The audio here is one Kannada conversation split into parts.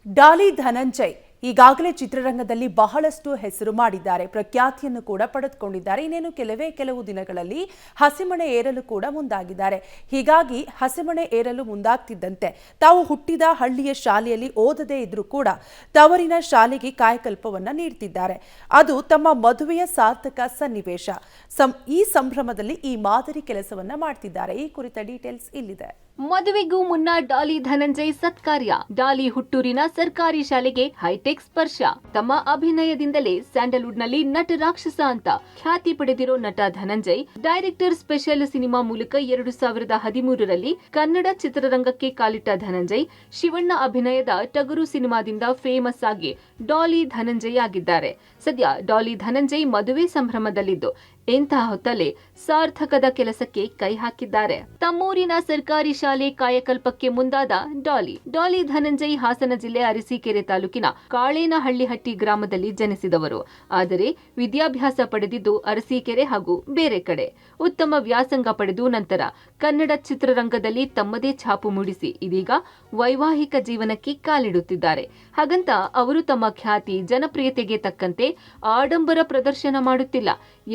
ಡಾಲಿ ಧನಂಜಯ್ ಈಗಾಗಲೇ ಚಿತ್ರರಂಗದಲ್ಲಿ ಬಹಳಷ್ಟು ಹೆಸರು ಮಾಡಿದ್ದಾರೆ, ಪ್ರಖ್ಯಾತಿಯನ್ನು ಕೂಡ ಪಡೆದುಕೊಂಡಿದ್ದಾರೆ. ಇನ್ನೇನು ಕೆಲವು ದಿನಗಳಲ್ಲಿ ಹಸಿಮಣೆ ಏರಲು ಕೂಡ ಮುಂದಾಗಿದ್ದಾರೆ. ಹೀಗಾಗಿ ಹಸಿಮಣೆ ಏರಲು ಮುಂದಾಗ್ತಿದ್ದಂತೆ ತಾವು ಹುಟ್ಟಿದ ಹಳ್ಳಿಯ ಶಾಲೆಯಲ್ಲಿ ಓದದೇ ಇದ್ರೂ ಕೂಡ ತವರಿನ ಶಾಲೆಗೆ ಕಾಯಕಲ್ಪವನ್ನ ನೀಡ್ತಿದ್ದಾರೆ. ಅದು ತಮ್ಮ ಮದುವೆಯ ಸಾರ್ಥಕ ಸನ್ನಿವೇಶ. ಈ ಸಂಭ್ರಮದಲ್ಲಿ ಈ ಮಾದರಿ ಕೆಲಸವನ್ನ ಮಾಡ್ತಿದ್ದಾರೆ. ಈ ಕುರಿತ ಡೀಟೇಲ್ಸ್ ಇಲ್ಲಿದೆ. ಮದುವೆಗೂ ಮುನ್ನ ಡಾಲಿ ಧನಂಜಯ್ ಸತ್ಕಾರ್ಯ. ಡಾಲಿ ಹುಟ್ಟೂರಿನ ಸರ್ಕಾರಿ ಶಾಲೆಗೆ ಹೈಟೆಕ್ ಸ್ಪರ್ಶ. ತಮ್ಮ ಅಭಿನಯದಿಂದಲೇ ಸ್ಯಾಂಡಲ್ವುಡ್ನಲ್ಲಿ ನಟ ರಾಕ್ಷಸ ಅಂತ ಖ್ಯಾತಿ ಪಡೆದಿರೋ ನಟ ಧನಂಜಯ್ ಡೈರೆಕ್ಟರ್ ಸ್ಪೆಷಲ್ ಸಿನಿಮಾ ಮೂಲಕ 2013ರಲ್ಲಿ ಕನ್ನಡ ಚಿತ್ರರಂಗಕ್ಕೆ ಕಾಲಿಟ್ಟ ಧನಂಜಯ್ ಶಿವಣ್ಣ ಅಭಿನಯದ ಟಗರು ಸಿನಿಮಾದಿಂದ ಫೇಮಸ್ ಆಗಿ ಡಾಲಿ ಧನಂಜಯ್ ಆಗಿದ್ದಾರೆ. ಸದ್ಯ ಡಾಲಿ ಧನಂಜಯ್ ಮದುವೆ ಸಂಭ್ರಮದಲ್ಲಿದ್ದು ಇಂತಹ ಹೊತ್ತಲ್ಲೇ ಸಾರ್ಥಕದ ಕೆಲಸಕ್ಕೆ ಕೈ ಹಾಕಿದ್ದಾರೆ. ತಮ್ಮೂರಿನ ಸರ್ಕಾರಿ ಶಾಲೆ ಕಾಯಕಲ್ಪಕ್ಕೆ ಮುಂದಾದ ಡಾಲಿ ಧನಂಜಯ್ ಹಾಸನ ಜಿಲ್ಲೆ ಅರಸೀಕೆರೆ ತಾಲೂಕಿನ ಕಾಳೇನಹಳ್ಳಿಹಟ್ಟಿ ಗ್ರಾಮದಲ್ಲಿ ಜನಿಸಿದವರು. ಆದರೆ ವಿದ್ಯಾಭ್ಯಾಸ ಪಡೆದಿದ್ದು ಅರಸೀಕೆರೆ ಹಾಗೂ ಬೇರೆ ಕಡೆ. ಉತ್ತಮ ವ್ಯಾಸಂಗ ಪಡೆದು ನಂತರ ಕನ್ನಡ ಚಿತ್ರರಂಗದಲ್ಲಿ ತಮ್ಮದೇ ಛಾಪು ಮೂಡಿಸಿ ಇದೀಗ ವೈವಾಹಿಕ ಜೀವನಕ್ಕೆ ಕಾಲಿಡುತ್ತಿದ್ದಾರೆ. ಹಾಗಂತ ಅವರು ತಮ್ಮ ಖ್ಯಾತಿ ಜನಪ್ರಿಯತೆಗೆ ತಕ್ಕಂತೆ ಆಡಂಬರ ಪ್ರದರ್ಶನ ಮಾಡುತ್ತಿಲ್ಲ.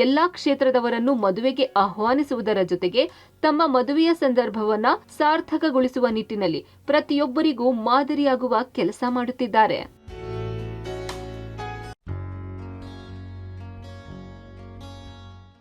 ಎಲ್ಲಾ ಕ್ಷೇತ್ರದವರನ್ನು ಮದುವೆಗೆ ಆಹ್ವಾನಿಸುವುದರ ಜೊತೆಗೆ ತಮ್ಮ ಮದುವೆಯ ಸಂದರ್ಭವನ್ನ ಸಾರ್ಥಕಗೊಳಿಸುವ ನಿಟ್ಟಿನಲ್ಲಿ ಪ್ರತಿಯೊಬ್ಬರಿಗೂ ಮಾದರಿಯಾಗುವ ಕೆಲಸ ಮಾಡುತ್ತಿದ್ದಾರೆ.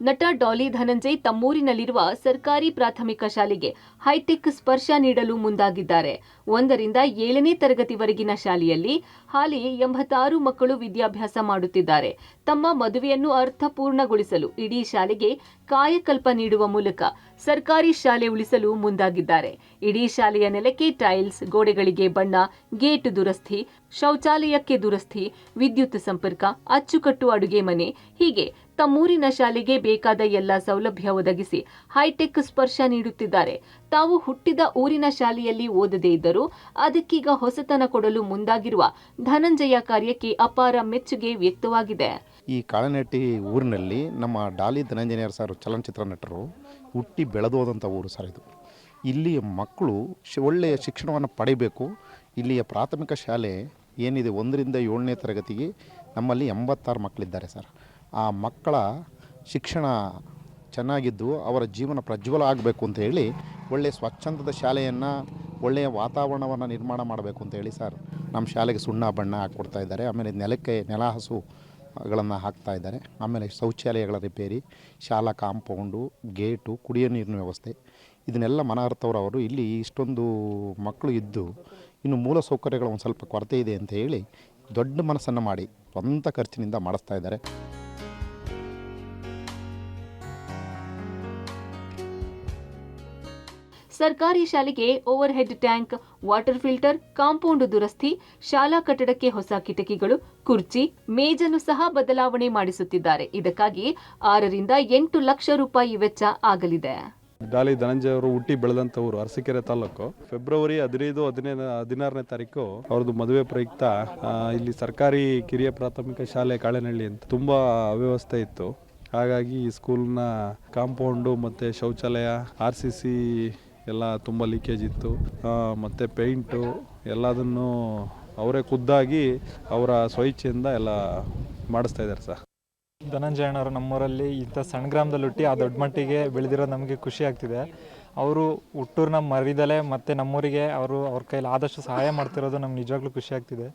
ನಟ ಡಾಲಿ ಧನಂಜಯ್ ತಮ್ಮೂರಿನಲ್ಲಿರುವ ಸರ್ಕಾರಿ ಪ್ರಾಥಮಿಕ ಶಾಲೆಗೆ ಹೈಟೆಕ್ ಸ್ಪರ್ಶ ನೀಡಲು ಮುಂದಾಗಿದ್ದಾರೆ. 1ರಿಂದ 7ನೇ ತರಗತಿವರೆಗಿನ ಶಾಲೆಯಲ್ಲಿ ಹಾಲಿ 86 ಮಕ್ಕಳು ವಿದ್ಯಾಭ್ಯಾಸ ಮಾಡುತ್ತಿದ್ದಾರೆ. ತಮ್ಮ ಮದುವೆಯನ್ನು ಅರ್ಥಪೂರ್ಣಗೊಳಿಸಲು ಇಡೀ ಶಾಲೆಗೆ ಕಾಯಕಲ್ಪ ನೀಡುವ ಮೂಲಕ ಸರ್ಕಾರಿ ಶಾಲೆ ಉಳಿಸಲು ಮುಂದಾಗಿದ್ದಾರೆ. ಇಡೀ ಶಾಲೆಯ ನೆಲಕ್ಕೆ ಟೈಲ್ಸ್, ಗೋಡೆಗಳಿಗೆ ಬಣ್ಣ, ಗೇಟ್ ದುರಸ್ತಿ, ಶೌಚಾಲಯಕ್ಕೆ ದುರಸ್ತಿ, ವಿದ್ಯುತ್ ಸಂಪರ್ಕ, ಅಚ್ಚುಕಟ್ಟು ಅಡುಗೆ ಮನೆ ಹೀಗೆ ತಮ್ಮೂರಿನ ಶಾಲೆಗೆ ಬೇಕಾದ ಎಲ್ಲ ಸೌಲಭ್ಯ ಒದಗಿಸಿ ಹೈಟೆಕ್ ಸ್ಪರ್ಶ ನೀಡುತ್ತಿದ್ದಾರೆ. ತಾವು ಹುಟ್ಟಿದ ಊರಿನ ಶಾಲೆಯಲ್ಲಿ ಓದದೇ ಇದ್ದರೂ ಅದಕ್ಕೀಗ ಹೊಸತನ ಕೊಡಲು ಮುಂದಾಗಿರುವ ಧನಂಜಯ ಕಾರ್ಯಕ್ಕೆ ಅಪಾರ ಮೆಚ್ಚುಗೆ ವ್ಯಕ್ತವಾಗಿದೆ. ಈ ಕಾಳೇನಹಟ್ಟಿ ಊರಿನಲ್ಲಿ ನಮ್ಮ ಡಾಲಿ ಧನಂಜಯರ್ ಸರ್ ಚಲನಚಿತ್ರ ನಟರು ಹುಟ್ಟಿ ಬೆಳೆದೋದಂಥ ಊರು ಸರ್ ಇದು. ಇಲ್ಲಿಯ ಮಕ್ಕಳು ಒಳ್ಳೆಯ ಶಿಕ್ಷಣವನ್ನು ಪಡೆಯಬೇಕು. ಇಲ್ಲಿಯ ಪ್ರಾಥಮಿಕ ಶಾಲೆ ಏನಿದೆ 1ರಿಂದ 7ನೇ ತರಗತಿಗೆ ನಮ್ಮಲ್ಲಿ 86 ಮಕ್ಕಳಿದ್ದಾರೆ ಸರ್. ಆ ಮಕ್ಕಳ ಶಿಕ್ಷಣ ಚೆನ್ನಾಗಿದ್ದು ಅವರ ಜೀವನ ಪ್ರಜ್ವಲ ಆಗಬೇಕು ಅಂತ ಹೇಳಿ ಒಳ್ಳೆಯ ಸ್ವಚ್ಛಂದದ ಶಾಲೆಯನ್ನು, ಒಳ್ಳೆಯ ವಾತಾವರಣವನ್ನು ನಿರ್ಮಾಣ ಮಾಡಬೇಕು ಅಂತ ಹೇಳಿ ಸರ್ ನಮ್ಮ ಶಾಲೆಗೆ ಸುಣ್ಣ ಬಣ್ಣ ಹಾಕ್ಕೊಡ್ತಾ ಇದ್ದಾರೆ. ಆಮೇಲೆ ನೆಲಕ್ಕೆ ನೆಲಹಾಸುಗಳನ್ನು ಹಾಕ್ತಾ ಇದ್ದಾರೆ. ಆಮೇಲೆ ಶೌಚಾಲಯಗಳ ರಿಪೇರಿ, ಶಾಲಾ ಕಾಂಪೌಂಡು, ಗೇಟು, ಕುಡಿಯೋ ನೀರಿನ ವ್ಯವಸ್ಥೆ ಇದನ್ನೆಲ್ಲ ಮನಗರ್ತವ್ರು. ಇಲ್ಲಿ ಇಷ್ಟೊಂದು ಮಕ್ಕಳು ಇದ್ದು ಇನ್ನು ಮೂಲ ಸೌಕರ್ಯಗಳ ಒಂದು ಸ್ವಲ್ಪ ಕೊರತೆ ಇದೆ ಅಂತ ಹೇಳಿ ದೊಡ್ಡ ಮನಸ್ಸನ್ನು ಮಾಡಿ ಸ್ವಂತ ಖರ್ಚಿನಿಂದ ಮಾಡಿಸ್ತಾ ಇದ್ದಾರೆ. ಸರ್ಕಾರಿ ಶಾಲೆಗೆ over head tank, water filter, compound ದುರಸ್ತಿ, ಶಾಲಾ ಕಟ್ಟಡಕ್ಕೆ ಹೊಸ ಕಿಟಕಿಗಳು, ಕುರ್ಚಿ, ಮೇಜನ್ನು ಸಹ ಬದಲಾವಣೆ ಮಾಡಿಸುತ್ತಿದ್ದಾರೆ. ಇದಕ್ಕಾಗಿ 6ರಿಂದ 8 ಲಕ್ಷ ರೂಪಾಯಿ ವೆಚ್ಚ ಆಗಲಿದೆ. ಡಾಲಿ ಧನಂಜಯ್ ಅವರು ಹುಟ್ಟಿ ಬೆಳೆದಂಥ ಊರು ಅರಸೀಕೆರೆ ತಾಲೂಕು. ಫೆಬ್ರವರಿ 15, 16ನೇ ತಾರೀಕು ಅವ್ರದ್ದು ಮದುವೆ ಪ್ರಯುಕ್ತ ಇಲ್ಲಿ ಸರ್ಕಾರಿ ಕಿರಿಯ ಪ್ರಾಥಮಿಕ ಶಾಲೆ ಕಾಳೇನಹಳ್ಳಿ ಅಂತ ತುಂಬ ಅವ್ಯವಸ್ಥೆ ಇತ್ತು. ಹಾಗಾಗಿ ಈ ಸ್ಕೂಲ್ನ ಕಾಂಪೌಂಡು ಮತ್ತು ಶೌಚಾಲಯ, RCC ಎಲ್ಲ ತುಂಬ ಲೀಕೇಜ್ ಇತ್ತು. ಮತ್ತು ಪೇಂಟು ಎಲ್ಲದನ್ನು ಅವರೇ ಖುದ್ದಾಗಿ ಅವರ ಸ್ವಇಚ್ಛೆಯಿಂದ ಎಲ್ಲ ಮಾಡಿಸ್ತಾ ಇದ್ದಾರೆ ಸರ್. ಧನಂಜಯಣ್ಣವರು ನಮ್ಮೂರಲ್ಲಿ ಇಂಥ ಸಣ್ಣ ಗ್ರಾಮದಲ್ಲಿ ಹುಟ್ಟಿ ಆ ದೊಡ್ಡ ಮಟ್ಟಿಗೆ ಬೆಳೆದಿರೋದು ನಮಗೆ ಖುಷಿ ಆಗ್ತಿದೆ. ಅವರು ಹುಟ್ಟೂರನ್ನ ಮರಿದಲೆ ಮತ್ತು ನಮ್ಮೂರಿಗೆ ಅವ್ರ ಕೈಲಿ ಆದಷ್ಟು ಸಹಾಯ ಮಾಡ್ತಿರೋದು ನಮ್ಗೆ ನಿಜವಾಗ್ಲೂ ಖುಷಿ ಆಗ್ತಿದೆ.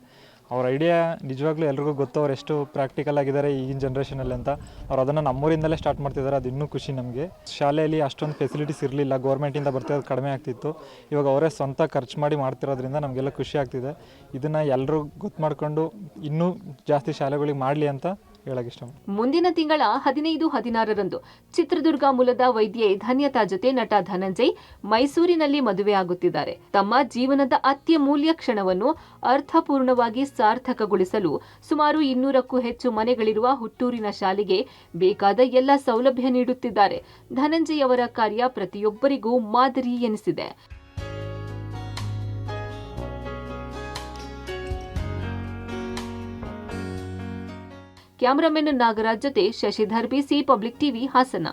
ಅವ್ರ ಐಡಿಯಾ ನಿಜವಾಗ್ಲೂ ಎಲ್ರಿಗೂ ಗೊತ್ತು, ಅವ್ರು ಎಷ್ಟು ಪ್ರಾಕ್ಟಿಕಲ್ ಆಗಿದ್ದಾರೆ ಈಗಿನ ಜನ್ರೇಷನಲ್ಲಿ ಅಂತ. ಅವ್ರು ಅದನ್ನು ನಮ್ಮೂರಿಂದಲೇ ಸ್ಟಾರ್ಟ್ ಮಾಡ್ತಿದ್ದಾರೆ, ಅದು ಇನ್ನೂ ಖುಷಿ ನಮಗೆ. ಶಾಲೆಯಲ್ಲಿ ಅಷ್ಟೊಂದು ಫೆಸಿಲಿಟೀಸ್ ಇರಲಿಲ್ಲ, ಗೌರ್ಮೆಂಟಿಂದ ಬರ್ತಿರೋದು ಕಡಿಮೆ ಆಗ್ತಿತ್ತು. ಇವಾಗ ಅವರೇ ಸ್ವಂತ ಖರ್ಚು ಮಾಡಿ ಮಾಡ್ತಿರೋದ್ರಿಂದ ನಮಗೆಲ್ಲ ಖುಷಿ ಆಗ್ತಿದೆ. ಇದನ್ನು ಎಲ್ಲರೂ ಗೊತ್ತು ಮಾಡಿಕೊಂಡು ಇನ್ನೂ ಜಾಸ್ತಿ ಶಾಲೆಗಳಿಗೆ ಮಾಡಲಿ ಅಂತ ಹೇಳಕ್ಕೆ ಇಷ್ಟ. ಮುಂದಿನ ತಿಂಗಳ 15, 16ರಂದು ಚಿತ್ರದುರ್ಗ ಮೂಲದ ವೈದ್ಯೆ ಧನ್ಯತಾ ಜೊತೆ ನಟ ಧನಂಜಯ್ ಮೈಸೂರಿನಲ್ಲಿ ಮದುವೆ ಆಗುತ್ತಿದ್ದಾರೆ. ತಮ್ಮ ಜೀವನದ ಅತ್ಯಮೂಲ್ಯ ಕ್ಷಣವನ್ನು ಅರ್ಥಪೂರ್ಣವಾಗಿ ಸಾರ್ಥಕಗೊಳಿಸಲು ಸುಮಾರು 200ಕ್ಕೂ ಹೆಚ್ಚು ಮನೆಗಳಿರುವ ಹುಟ್ಟೂರಿನ ಶಾಲೆಗೆ ಬೇಕಾದ ಎಲ್ಲ ಸೌಲಭ್ಯ ನೀಡುತ್ತಿದ್ದಾರೆ. ಧನಂಜಯ್ ಅವರ ಕಾರ್ಯ ಪ್ರತಿಯೊಬ್ಬರಿಗೂ ಮಾದರಿ ಎನಿಸಿದೆ. ಕ್ಯಾಮರಾಮನ್ ನಾಗರಾಜ್ ಜೊತೆ Shashidhar BC public TV Hassan.